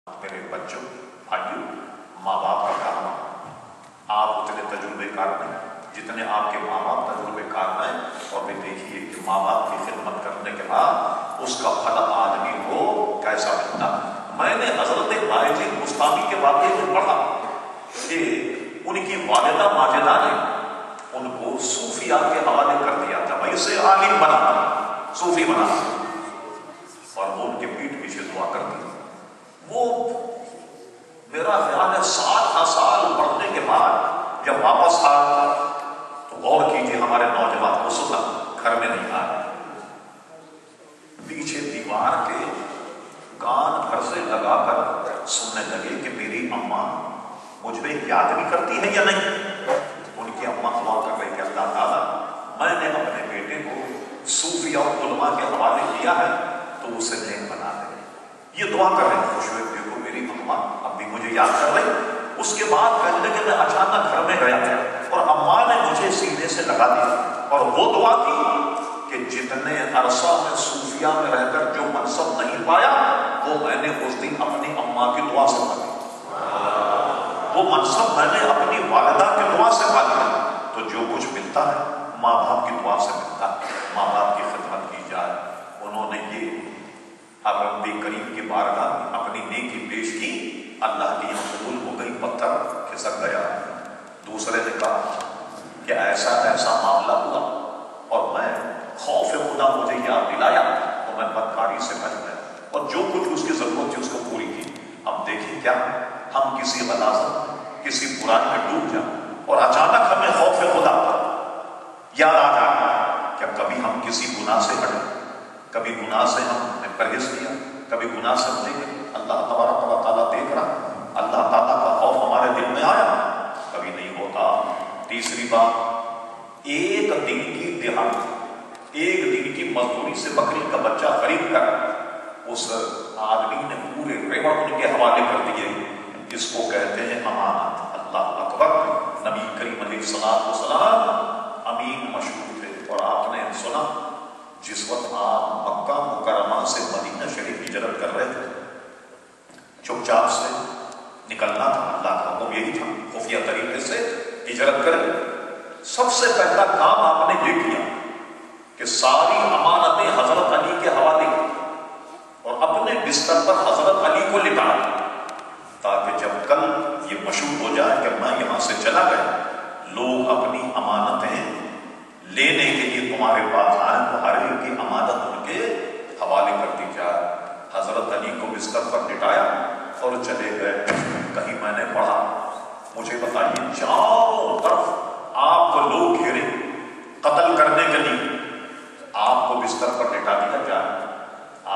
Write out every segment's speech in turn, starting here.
میرے بچوں بھائیوں، ماں باپ کا کام آپ اتنے تجربے کار نہیں جتنے آپ کے ماں باپ تجربے کار ہیں، اور بھی دیکھیے کہ ماں باپ کی خدمت کرنے کے بعد اس کا پھل آدمی کو کیسا ملتا۔ میں نے حضرت باجی مستانی کے واقعے میں پڑھا کہ ان کی والدہ ماجدہ نے ان کو صوفیاء کے حوالے کر دیا تھا، بھائی اسے عالم بنا، صوفی بنا، اور وہ ان کے پیٹھ پیچھے دعا کرتی۔ وہ میرا خیال ہے 7 سال پڑھنے کے بعد جب واپس آیا تو غور کیجیے، ہمارے نوجوان اس وقت گھر میں نہیں آئے، پیچھے دیوار کے کان گھر سے لگا کر سننے لگے کہ میری اماں مجھ پہ یاد بھی کرتی ہے یا نہیں۔ ان کی اماں دعا کر رہی کہ اللہ تعالیٰ میں نے اپنے بیٹے کو صوفیاء اور علماء کے حوالے کیا ہے تو اسے نیک بنا دے۔ یہ دعا کر رہے ہیں، خوش ہوئے دیکھو میری اماں اب بھی مجھے یاد کر رہی۔ اس کے بعد کہنے کہ میں اچانک گھر میں گیا اور اماں نے مجھے سینے سے لگا دیا اور وہ دعا کی کہ جتنے عرصہ میں صوفیاء میں رہ کر جو منصب نہیں پایا وہ میں نے اس دن اپنی اماں کی دعا سے پایا، وہ منصب میں نے اپنی والدہ کی دعا سے پا لیا۔ تو جو کچھ ملتا ہے ماں باپ کی دعا سے ملتا ہے، ماں باپ کی خدمت کی جائے۔ انہوں نے یہ اب رب کریم کی بارگاہ میں اپنی نیکی پیش کی، اللہ کی قبول ہو گئی، پتھر کھسک گیا۔ دوسرے نے کہا کہ ایسا معاملہ ہوا اور میں خوف خدا مجھے یاد دلایا اور میں بدکاری سے بچ گیا اور جو کچھ اس کی ضرورت تھی اس کو پوری کی۔ اب دیکھیں کیا ہم کسی غلاظت کسی برائی میں ڈوب جائیں اور اچانک ہمیں خوف خدا یاد آ جائے، کیا کبھی ہم کسی گناہ سے ہٹے، کبھی گناہ سے ہم نے پرہیز کیا، کبھی گناہ سے ہٹے گئے، اللہ تبارک و تعالیٰ دیکھ رہا، اللہ تعالیٰ کا خوف ہمارے دل میں آیا؟ کبھی نہیں ہوتا۔ تیسری بات، ایک دن کی دہاڑی، ایک دن کی مزدوری سے بکری کا بچہ خرید کر اس آدمی نے پورے ریوڑ ان کے حوالے کر دیے۔ اس کو کہتے ہیں امانت۔ اللہ اکبر۔ نبی کریم علیہ الصلوۃ والسلام امین مشہور تھے، اور آپ نے سنا جس وقت آپ مکہ مکرمہ سے مدینہ شریف ہجرت کر رہے تھے، چپ چاپ سے نکلنا تھا، اللہ کا حکم یہی تھا خفیہ طریقے سے ہجرت کریں۔ سب سے پہلا کام آپ نے یہ کیا کہ ساری امانتیں حضرت علی کے حوالے کی اور اپنے بستر پر حضرت علی کو لٹا دیا، تاکہ جب کل یہ مشہور ہو جائے کہ میں یہاں سے چلا گیا، لوگ اپنی امانتیں لینے کے لیے تمہارے پاس آئیں تو ہر ایک کی امانت ان کے حوالے کر دی جائے۔ حضرت علی کو بستر پر لٹایا اور چلے گئے۔ کہیں میں نے پڑھا، مجھے بتائیے چاروں طرف آپ کو لوگ گھیرے قتل کرنے کے لیے، آپ کو بستر پر لٹا دیا جائے،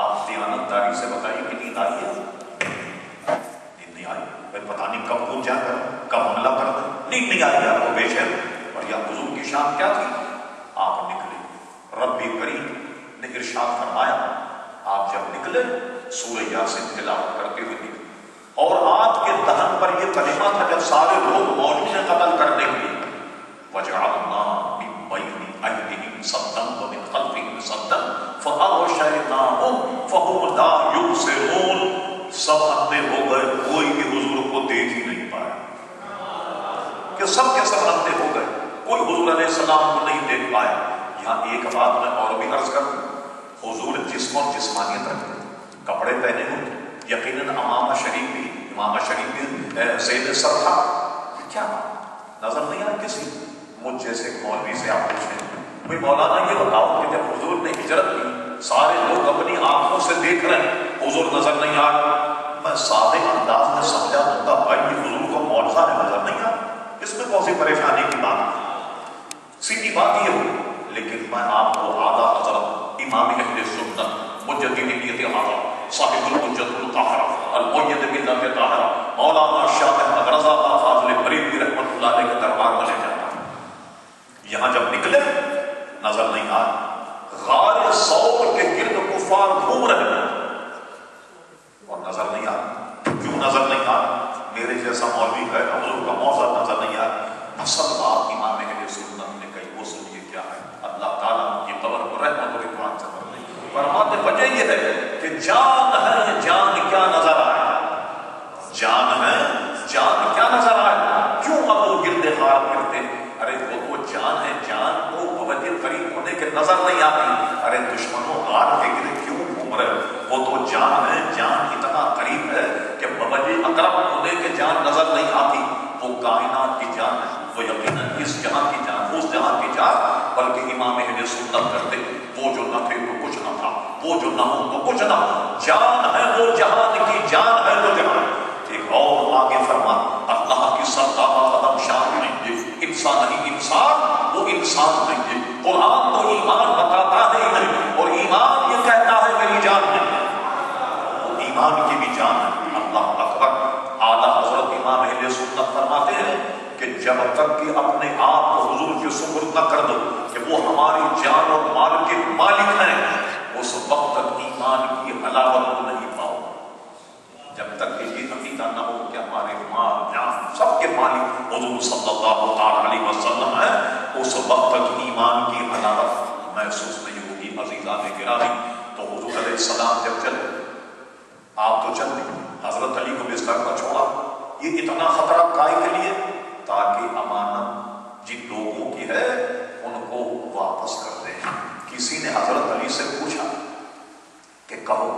آپ دیانتداری سے بتائیے کہ نیند آئی ہے؟ نیند نہیں آئی، میں پتہ نہیں کب کود جا کر کب حملہ کر دیں، نیند نہیں آئی آپ کو بے شک۔ اور یا حضور کی شان کیا تھی؟ آپ نکلے، رب کریم نے ارشاد فرمایا، آپ جب نکلے سورہ یاسین تلاوت کرتے ہوئے نکلے، اور آپ کے دہن پر یہ کلمہ تھا جب سارے لوگ موجود ہیں قتل کرنے کے لیے، وَجَعَلْنَا مِن بَيْنِ أَيْدِيهِمْ سَدًّا وَمِنْ خَلْفِهِمْ سَدًّا فَأَغْشَيْنَاهُمْ فَهُمْ لَا يُبْصِرُونَ۔ سب اندھے ہو گئے، کوئی بھی حضور کو دیکھ ہی نہیں پایا، کہ سب کے سب اندھے ہو گئے، کوئی حضور علیہ السلام کو نہیں دیکھ پائے۔ یہاں ایک بات میں اور بھی عرض کروں، حضور جسم اور جسمانیت رکھتے، کپڑے پہنے ہوئے، یقیناً امامہ شریف بھی زید سر تھا، کیا نظر نہیں آیا کسی؟ مجھ جیسے مولوی سے آپ پوچھیں، بھئی مولانا یہ بتاؤ کہ جب حضور نے ہجرت کی سارے لوگ اپنی آنکھوں سے دیکھ رہے ہیں، حضور نظر نہیں آ رہا، میں سادے انداز میں سمجھا دوں گا بھائی یہ حضور کو معجزہ ہے، نظر نہیں آ رہا، اس میں کون سی پریشانی کی بات؟ سیدھی بات یہ ہو۔ لیکن میں آپ کو اعلیٰ حضرت امام اہل سنت مجدد ملت اعظم صاحب الحجۃ القاہرہ المؤید باللہ طاہرہ مولانا شاہ احمد رضا فاضل بریلوی رحمۃ اللہ علیہ کے دربار میں لے جاتا ہوں۔ یہاں جب نکلے نظر نہیں آ، غار ثور کے گرد کفار گھوم رہے ہیں اور نظر نہیں آ۔ کیوں نظر نہیں آ؟ میرے جیسا مولوی ہے، حضور کا موضع نظر نہیں آ۔ اصل بات امام اہل سنت نے کہی، وہ سنیے کیا ہے۔ اللہ تعالیٰ کی قبر کو رحمت و رضوان سے بھر دے۔ فرماتے وجہ یہ ہے کہ جان ہے، جان کیا نظر آئے، نظر نہیں آتی. ارے دشمنوں غار کے گرے کیوں گھوم رہے؟ وہ تو جان ہے، جان اتنا قریب ہے کہ بوجہ اقرب ہونے کے جان نظر نہیں آتی. وہ کائنات کی جان ہے، وہ یقیناً اس جہاں کی جان، اس جہاں کی جان. بلکہ امام اہل سنت کرتے وہ جو نہ تھے تو کچھ نہ تھا، وہ جو نہ ہو تو کچھ نہ ہو، جان ہے وہ جہان کی جان ہے تو جہان. ایک اور آگے فرما اللہ کی سرکار قدم شان نہیں ہے، انسان نہیں انسان، وہ انسان نہیں ہے. قرآن تو ایمان بتاتا ہے نہیں، اور ایمان یہ کہتا ہے میری جان ہے، وہ ایمان کی بھی جان ہے. اللہ اکبر. اعلیٰ حضرت امام اہل سنت فرماتے ہیں کہ جب تک کہ اپنے آپ کو حضور کے سپرد نہ کر دو کہ وہ ہماری جان اور مال کے مالک ہیں، اس وقت تک ایمان کی حلاوت کو نہیں پاؤ. جب تک کہ یہ عقیدہ نہ ہو کہ ہمارے مال جان سب کے مالک حضور صلی اللہ علیہ وسلم ہے، اس وقت تک ایمان کی حلاوت محسوس نہیں ہوگی. عزیزان گرامی، تو حضور علیہ السلام جب چلے، آپ تو چل رہے، حضرت علی کو بستر پر چھوڑا. یہ اتنا خطرہ کائے کے لیے تاکہ امانت جن لوگوں کی ہے ان کو واپس کر دیں. کسی نے حضرت علی سے پوچھا کہ کہو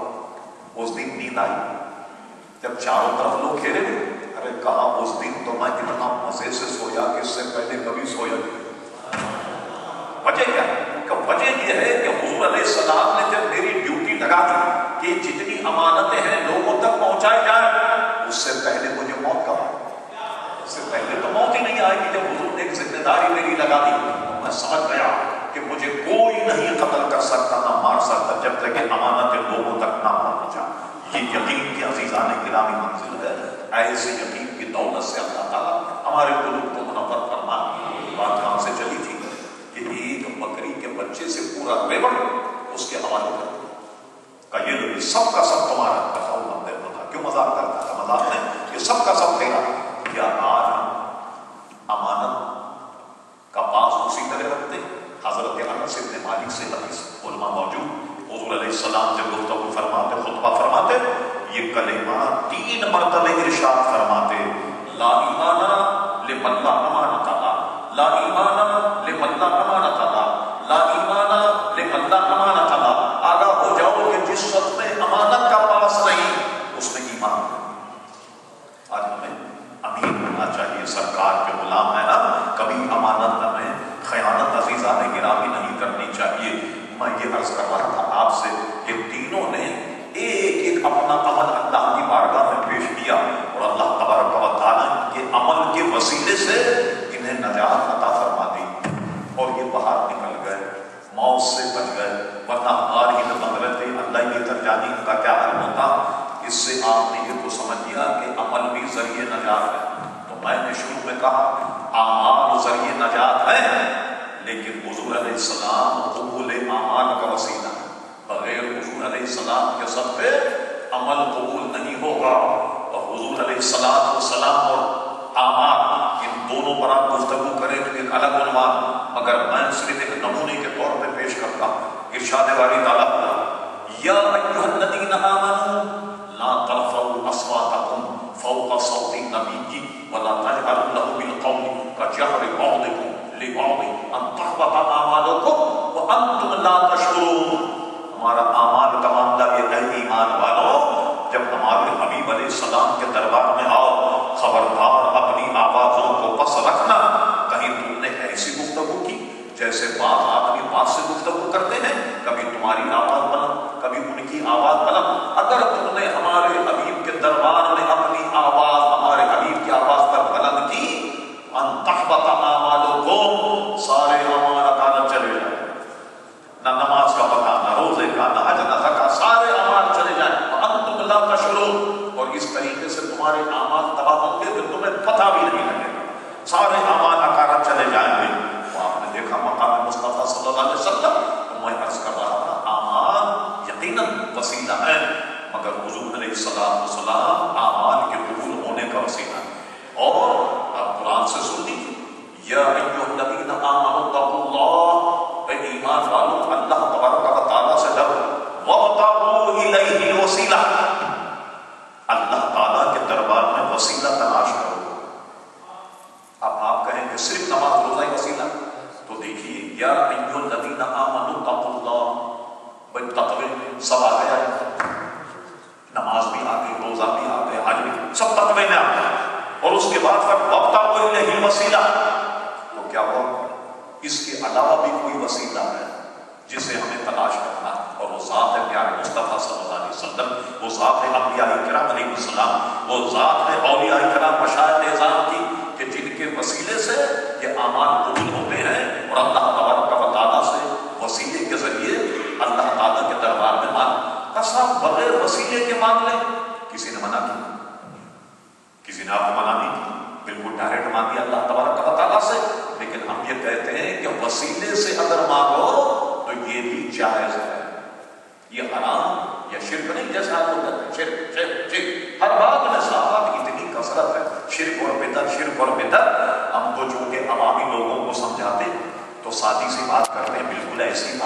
اس دن نیند آئی جب چاروں طرف لوگ گھیرے ہوئے؟ ارے کہا اس دن تو میں اتنا مزے سے سویا کہ اس سے پہلے کبھی سویا نہیں. وجہ کیا ہے؟ وجہ یہ ہے کہ حضور علیہ السلام نے جب میری ڈیوٹی لگا دی کہ جتنی امانتیں ہیں لوگوں تک پہنچائی جائیں، اس سے پہلے مجھے موت کا اس سے پہلے تو موت ہی نہیں آئے گی. جب حضور نے ایک ذمہ داری میری لگا دی تو میں سمجھ گیا کہ مجھے کوئی نہیں قتل کر سکتا، نہ مار سکتا، جب تک کہ امانتیں لوگوں تک نہ پہنچا. یہ یقین کی عزیزان گرامی منزل ہے. ایسے یقین کی دولت سے اللہ تعالیٰ ہمارے قلوب کو منور فرما. بات کہاں سے چلی تھی کہ ایک بکری کے بچے سے پورا ریوڑ اس کے حوالے کر کا یہ سب کا سب تمہارا بتاؤ. بندے بتا کیوں مذاق کرتا تھا؟ مذاق نہیں، یہ سب کا سب تیرا. کیا آج ہم امانت کا پاس اسی طرح رکھتے؟ حضرت انس بن مالک سے حدیث علماء موجود، حضور علیہ السلام جب گفتگو فرماتے، خطبہ فرماتے، یہ کلمات 3 مرتبہ ارشاد فرماتے: لا ایمان لمن لا امانت له، لا ایمان لمن لا امانت له، لا ایمان لمن لا امانت له. آگاہ ہو جاؤ کہ جس وقت میں امانت کا پاس نہیں اس میں ایمان ہے. آج ہمیں امین ہونا چاہیے، سرکار کے غلام ہے نا، کبھی امانت میں خیانت عزیزان گرامی نہیں کرنی چاہیے. میں یہ عرض کر رہا تھا آپ سے کہ تینوں نے ایک ایک اپنا عمل اللہ کی بارگاہ میں پیش کیا، اور اللہ تبارک و تعالیٰ کے عمل کے وسیلے سے انہیں نجات عطا فرما دی، اور یہ باہر نکل گئے، موت سے بچ گئے. ورنہ ہماری ہی بند رہتے، اللہ یہ ترجانی کا کیا حل ہوتا. اس سے آپ نے یہ تو سمجھ لیا کہ عمل بھی ذریعے نجات ہے. تو میں نے شروع میں کہا اعمال ذریعے نجات ہے، لیکن حضور علیہ السلام قبول اعمال کا وسیلہ ہے. بغیر حضور علیہ السلام کے صدقے عمل قبول نہیں ہوگا. اور حضور علیہ السلام اور اعمال ان دونوں پر آپ گفتگو کریں تو ایک الگ عنوان، مگر میں صرف ایک نمونے کے طور پہ پیش کرتا ہوں. ارشاد باری تعالیٰ یا ایھا الذین آمنوا لا ترفعوا اصواتکم فوق صوت النبی ولا تجهروا له بالقول كجهر بعضكم لبعض ان تحبط اعمالكم وانتم لا تشعرون. ہمارا اعمال کا معاملہ یہ ہے ایمان والوں، جب ہمارے حبیب علیہ السلام کے دربار میں آؤ، خبردار اپنی آوازوں کو پس رکھنا. کہیں تم نے ایسی گفتگو کی جیسے بعض آدمی بات سے گفتگو کرتے ہیں، کبھی تمہاری آواز بلند کبھی ان کی آواز بلند. اگر تم نے ہمارے حبیب کے دربار میں اپنی آواز ہمارے حبیب کی آواز پر بلند کی، ان تحبط اعمالکم، سارے اعمال اکانت چلے جائیں، نہ نماز کا پتہ، نہ روزے کا، نہ حج، نہ زکات، سارے اعمال چلے جائیں. وانتم لا تشعرون، اور اس طریقے سے تمہارے اعمال تباہ ہوں گے کہ تمہیں پتہ بھی نہیں لگے گا، سارے اعمال اکانت چلے جائیں گے. آپ نے دیکھا مقام مصطفیٰ صلی اللہ علیہ وسلم، تو میں عرض کر رہا تھا اعمال یقیناً وسیلہ ہے، مگر حضور علیہ السلام اعمال کے قبول ہونے کا وسیلہ ہے. اور آپ قرآن سے سن لیجیے، یا ایھا الذین آمنوا اتقوا اللہ، اے ایمان والوں اللہ تبارک و تعالیٰ سے ڈرو، وابتغوا الیہ الوسیلہ، اللہ تعالیٰ کے دربار میں وسیلہ تلاش کرو. اب آپ کہیں کہ صرف نماز روزہ ہی وسیلہ، تو دیکھیے یا ایھا الذین آمنوا مرتبے میں آتا ہے. اور اس کے بعد پھر وابتغوا الیہ الوسیلہ. تو کیا ہو اس کے علاوہ بھی کوئی وسیلہ ہے جسے ہمیں تلاش کرنا ہے، اور وہ ذات ہے پیارے مصطفیٰ صلی اللہ علیہ وسلم، وہ ذات ہے انبیاء کرام علیہ السلام، وہ ذات ہے اولیاء کرام مشائخ اعظام کی، کہ جن کے وسیلے سے یہ اعمال قبول ہوتے ہیں. اور اللہ تبارک و تعالیٰ سے وسیلے کے ذریعے اللہ تعالیٰ کے دربار میں مانگ. قسم بغیر وسیلے کے مانگ لیں. کسی نے منع کیا؟ کسی نے آپ کو منع نہیں کی، بالکل ڈائریکٹ مانگی اللہ تبارک و تعالیٰ سے. لیکن ہم یہ کہتے ہیں کہ وسیلے سے اگر مانگو تو یہ بھی جائز ہے. یہ حرام یا شرک نہیں، جیسے آپ لوگ کہتے ہیں شرک شرک شرک، ہر بات میں صحابہ کی اتنی کثرت ہے شرک اور بدعت شرک اور بدعت. ہم تو چونکہ عوامی لوگوں کو سمجھاتے تو سادی سی بات کرتے ہیں، بالکل ایسی بات